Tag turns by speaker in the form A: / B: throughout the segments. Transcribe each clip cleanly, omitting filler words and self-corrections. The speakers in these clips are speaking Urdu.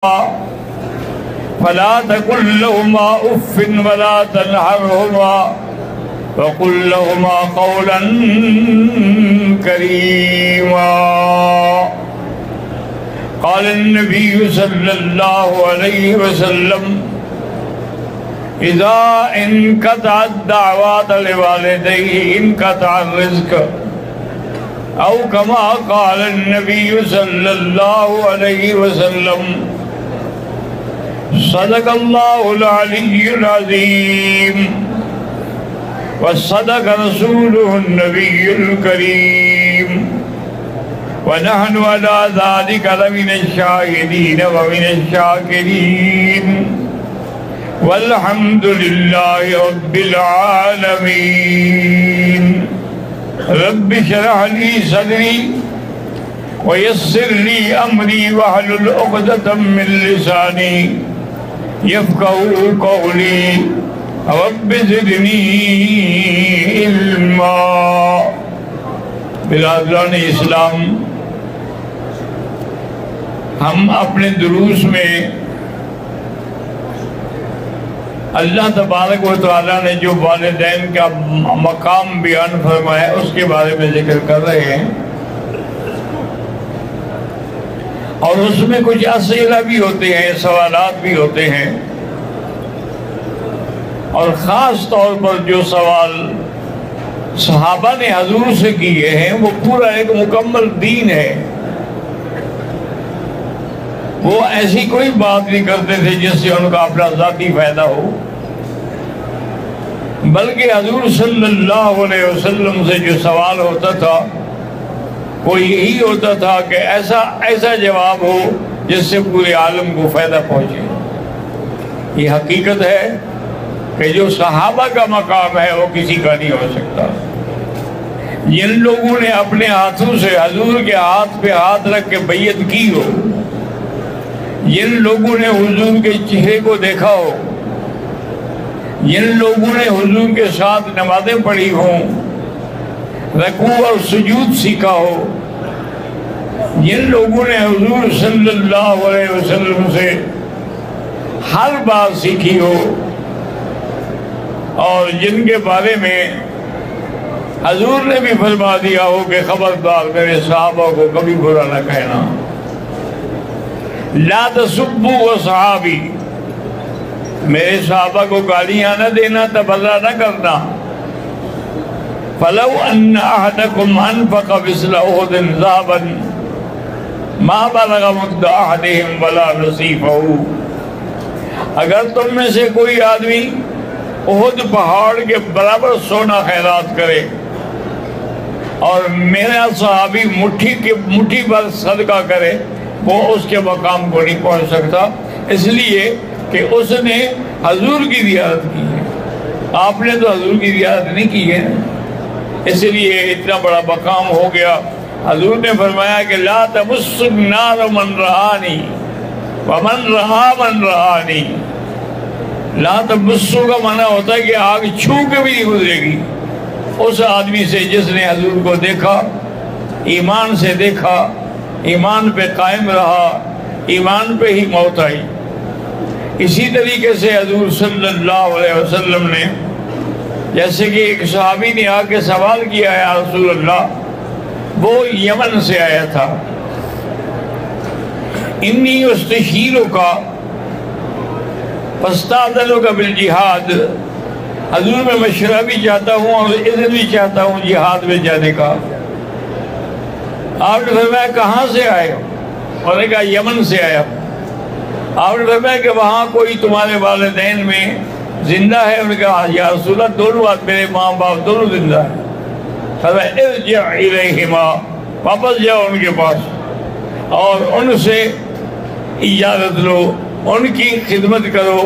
A: فلا تقل لهما اف ولا تنهرهما وقل لهما قولا كريما. قال النبي صلى الله عليه وسلم اذا انقطعت دعوات لوالديه انقطع الرزق، او كما قال النبي صلى الله عليه وسلم صدق الله العلي العظيم وصدق رسوله النبي الكريم ونحن على ذلك لمن الشاهدين ومن الشاكرين والحمد لله رب العالمين. رب اشرح لي صدري ويسر لي امري واحلل عقدة من لساني يفقهوا قولي رب زدنی علما. برادران اسلام، ہم اپنے دروس میں اللہ تبارک و تعالیٰ نے جو والدین کا مقام بیان فرمایا اس کے بارے میں ذکر کر رہے ہیں، اور اس میں کچھ اسئلہ بھی ہوتے ہیں، سوالات بھی ہوتے ہیں، اور خاص طور پر جو سوال صحابہ نے حضور سے کیے ہیں وہ پورا ایک مکمل دین ہے. وہ ایسی کوئی بات نہیں کرتے تھے جس سے ان کا اپنا ذاتی فائدہ ہو، بلکہ حضور صلی اللہ علیہ وسلم سے جو سوال ہوتا تھا وہ یہی ہوتا تھا کہ ایسا جواب ہو جس سے پورے عالم کو فائدہ پہنچے. یہ حقیقت ہے کہ جو صحابہ کا مقام ہے وہ کسی کا نہیں ہو سکتا. جن لوگوں نے اپنے ہاتھوں سے حضور کے ہاتھ پہ ہاتھ رکھ کے بیعت کی ہو، جن لوگوں نے حضور کے چہرے کو دیکھا ہو، جن لوگوں نے حضور کے ساتھ نمازیں پڑھی ہوں، رکوع اور سجود سیکھا ہو، جن لوگوں نے حضور صلی اللہ علیہ وسلم سے ہر بات سیکھی ہو، اور جن کے بارے میں حضور نے بھی فرما دیا ہو کہ خبردار میرے صحابہ کو کبھی برا نہ کہنا. لا تسبوا اصحابی، میرے صحابہ کو گالیاں نہ دینا، تبرہ نہ کرنا. فلو ان احدکم انفق مثل احد ذهبا ما بلغ مد احدهم ولا نصیفہ. اگر تم میں سے کوئی آدمی احد پہاڑ کے برابر سونا خیرات کرے اور میرا صحابی مٹھی پر صدقہ کرے، وہ اس کے مقام کو نہیں پہنچ سکتا، اس لیے کہ اس نے حضور کی زیارت کی ہے. آپ نے تو حضور کی زیارت نہیں کی ہے، اس لیے اتنا بڑا مقام ہو گیا. حضور نے فرمایا کہ لا تمس النار من رآنی ومن رآ من رآنی. لا تمسو کا معنی ہوتا ہے کہ آگ چھو کے بھی نہیں گزرے گی اس آدمی سے جس نے حضور کو دیکھا، ایمان سے دیکھا، ایمان پہ قائم رہا، ایمان پہ ہی موت آئی. اسی طریقے سے حضور صلی اللہ علیہ وسلم نے، جیسے کہ ایک صحابی نے آ کے سوال کیا ہے یا رسول اللہ، وہ یمن سے آیا تھا، انی استشیرک فاستأذنک بالجہاد، حضور میں مشورہ بھی چاہتا ہوں اور اذن بھی چاہتا ہوں جہاد میں جانے کا. آپ نے فرمایا کہاں سے آئے ہو؟ انہوں نے کہا یمن سے آیا ہوں. آپ نے فرمایا کہ وہاں کوئی تمہارے والدین میں زندہ ہے؟ انہوں نے کہا یا رسول اللہ دونوں بات، میرے ماں باپ دونوں زندہ ہیں. فرمایا ارجع الیہما، واپس جاؤ ان کے پاس اور ان سے اجازت لو، ان کی خدمت کرو.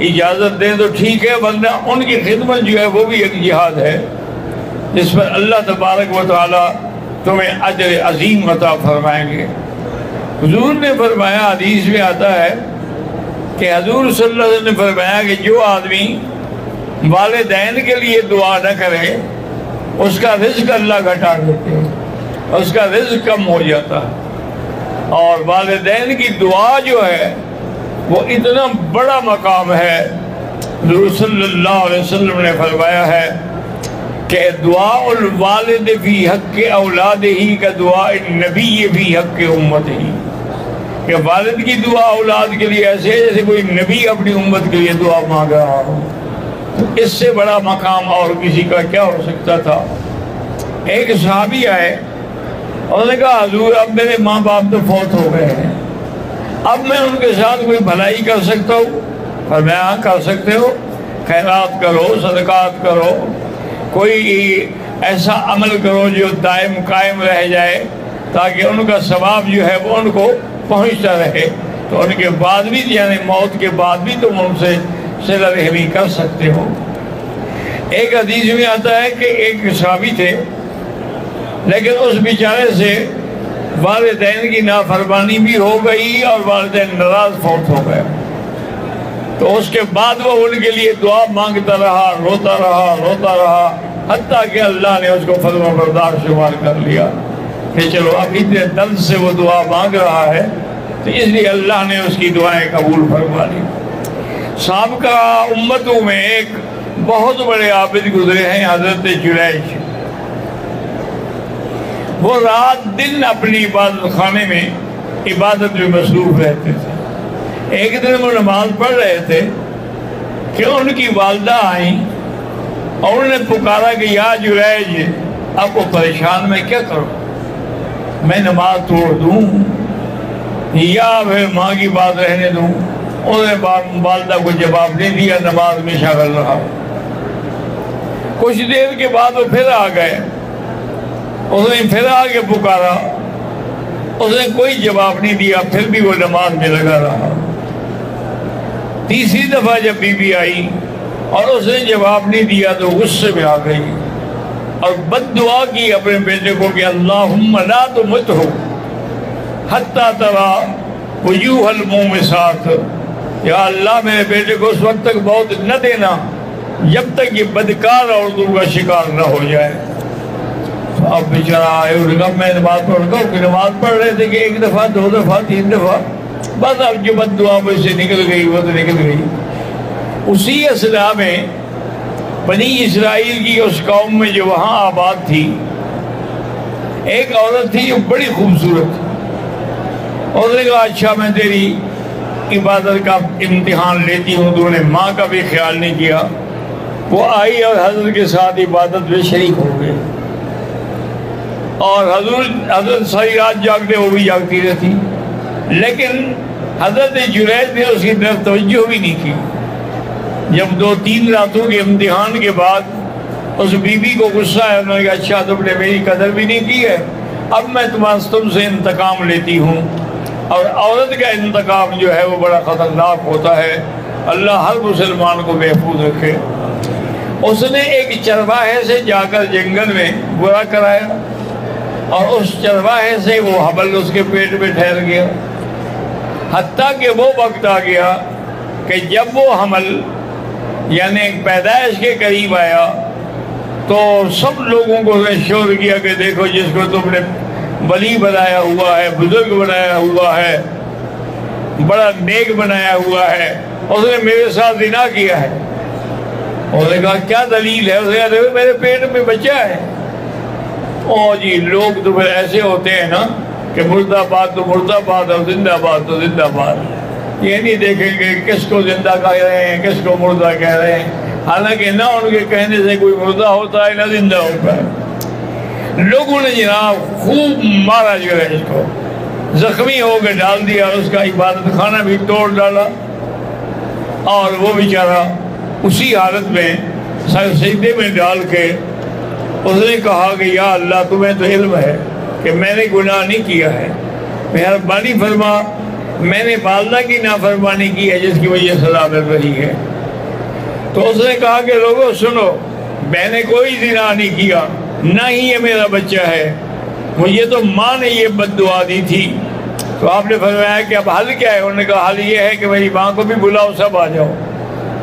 A: اجازت دیں تو ٹھیک ہے، ورنہ ان کی خدمت جو ہے وہ بھی ایک جہاد ہے جس پر اللہ تبارک و تعالی تمہیں اجر عظیم عطا فرمائیں گے. حضور نے فرمایا، حدیث میں آتا ہے کہ حضور صلی اللہ علیہ وسلم نے فرمایا کہ جو آدمی والدین کے لیے دعا نہ کرے اس کا رزق اللہ گھٹا دیتے ہیں، اس کا رزق کم ہو جاتا ہے. اور والدین کی دعا جو ہے وہ اتنا بڑا مقام ہے۔ حضور صلی اللہ علیہ وسلم نے فرمایا ہے کہ دعاء الوالد فی حق اولاد ہی کا دعاء النبی فی حق امت ہی، کہ والد کی دعا اولاد کے لیے ایسے ہے جیسے کوئی نبی اپنی امت کے لیے دعا مانگ رہا ہو۔ اس سے بڑا مقام اور کسی کا کیا ہو سکتا تھا؟ ایک صحابی آئے، انہوں نے کہا حضور اب میرے ماں باپ تو فوت ہو گئے ہیں، اب میں ان کے ساتھ کوئی بھلائی کر سکتا ہوں؟ فرمایا ہاں کر سکتے ہو، خیرات کرو، صدقات کرو، کوئی ایسا عمل کرو جو دائم قائم رہ جائے تاکہ ان کا ثواب جو ہے وہ ان کو پہنچتا رہے، تو ان کے بعد بھی یعنی موت کے بعد بھی تم ان سے صلہ رحمی کر سکتے ہو۔ ایک حدیث میں آتا ہے کہ ایک صحابی تھے لیکن اس بیچارے سے والدین کی نافرمانی بھی ہو گئی اور والدین ناراض فوت ہو گئے، تو اس کے بعد وہ ان کے لیے دعا مانگتا رہا، روتا رہا حتیٰ کہ اللہ نے اس کو فرما بردار شمار کر لیا کہ چلو اب اتنے درد سے وہ دعا مانگ رہا ہے تو اس لیے اللہ نے اس کی دعائیں قبول فرما لی۔ سابقہ امتوں میں ایک بہت بڑے عابد گزرے ہیں حضرت جریج، وہ رات دن اپنی عبادت خانے میں عبادت میں مصروف رہتے تھے۔ ایک دن وہ نماز پڑھ رہے تھے کہ ان کی والدہ آئیں اور انہوں نے پکارا کہ یا جریج آپ کو پریشان میں کیا کروں، میں نماز توڑ دوں یا پھر ماں کی بات رہنے دوں؟ انہوں نے والدہ کو جواب نہیں دیا، نماز میں شامل رہا۔ کچھ دیر کے بعد وہ پھر آ گئے، اس نے پھر آگے پکارا، اس نے کوئی جواب نہیں دیا، پھر بھی وہ نماز میں لگا رہا۔ تیسری دفعہ جب بی بی آئی اور اس نے جواب نہیں دیا تو غصے میں آ گئی اور بد دعا کی اپنے بیٹے کو کہ اللہم لا تمتہ حتی ترا وجوہ المومسات، یا اللہ میرے بیٹے کو اس وقت تک موت نہ دینا جب تک یہ بدکار عورتوں کا شکار نہ ہو جائے۔ اب بیچارہ آئے، انہوں نے کہا میں نماز پڑھ رہا ہوں، کہ نماز پڑھ رہے تھے کہ ایک دفعہ، دو دفعہ، تین دفعہ، بس اب جو بد دعا مجھ سے نکل گئی وہ تو نکل گئی۔ اسی اصلاح میں بنی اسرائیل کی اس قوم میں جو وہاں آباد تھی، ایک عورت تھی جو بڑی خوبصورت تھی، اور نے کہا اچھا میں تیری عبادت کا امتحان لیتی ہوں، تو انہیں ماں کا بھی خیال نہیں کیا، وہ آئی اور حضرت کے ساتھ عبادت میں شریک ہو گئے، اور حضرت ساری رات جاگتے وہ بھی جاگتی رہتی، لیکن حضرت جریج نے اس کی طرف توجہ بھی نہیں کی۔ جب 2-3 راتوں کے امتحان کے بعد اس بی بی کو غصہ ہے، انہوں نے کہا اچھا تم نے میری قدر بھی نہیں کی ہے، اب میں تم سے انتقام لیتی ہوں۔ اور عورت کا انتقام جو ہے وہ بڑا خطرناک ہوتا ہے، اللہ ہر مسلمان کو محفوظ رکھے۔ اس نے ایک چرواہے سے جا کر جنگل میں برا کرایا، اور اس چرواہے سے وہ حمل اس کے پیٹ میں ٹھہر گیا، حتیٰ کہ وہ وقت آ گیا کہ جب وہ حمل یعنی پیدائش کے قریب آیا تو سب لوگوں کو شور کیا کہ دیکھو جس کو تم نے ولی بنایا ہوا ہے، بزرگ بنایا ہوا ہے، بڑا نیک بنایا ہوا ہے، اس نے میرے ساتھ زنا کیا ہے۔ انہوں نے کہا کیا دلیل ہے؟ اس نے کہا دیکھو میرے پیٹ میں بچہ ہے۔ او جی لوگ تو پھر ایسے ہوتے ہیں نا کہ مردہ آباد تو مردہ آباد اور زندہ آباد تو زندہ آباد، یہ نہیں دیکھیں گے کس کو زندہ کہہ رہے ہیں کس کو مردہ کہہ رہے ہیں، حالانکہ نہ ان کے کہنے سے کوئی مردہ ہوتا ہے نہ زندہ ہوتا ہے۔ لوگوں نے جناب خوب مارا جو ہے اس کو، زخمی ہو کے ڈال دیا، اس کا عبادت خانہ بھی توڑ ڈالا، اور وہ بیچارہ اسی حالت میں سر سجدے میں ڈال کے اس نے کہا کہ یا اللہ تمہیں تو علم ہے کہ میں نے گناہ نہیں کیا ہے، مہربانی فرما، میں نے والدہ کی نافرمانی کی ہے جس کی وجہ سے سزا مل رہی ہے۔ تو اس نے کہا کہ لوگوں سنو، میں نے کوئی زنا نہیں کیا، نہ ہی یہ میرا بچہ ہے، مجھے تو ماں نے یہ بد دعا دی تھی۔ تو آپ نے فرمایا کہ اب حل کیا ہے؟ انہوں نے کہا حل یہ ہے کہ میری ماں کو بھی بلاؤ، سب آ جاؤ۔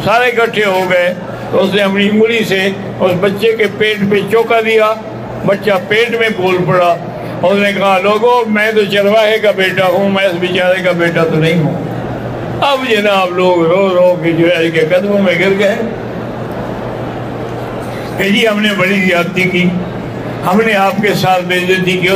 A: سارے اکٹھے ہو گئے، تو اس نے اپنی انگلی سے اس بچے کے پیٹ پہ چوکا دیا، بچہ پیٹ میں بول پڑا، اور اس نے کہا لوگوں میں تو چرواہے کا بیٹا ہوں، میں اس بیچارے کا بیٹا تو نہیں ہوں۔ اب جناب لوگ رو رو کے جو ہے کہ قدموں میں گر گئے کہ جی ہم نے بڑی زیادتی کی، ہم نے آپ کے ساتھ بے عزتی کی.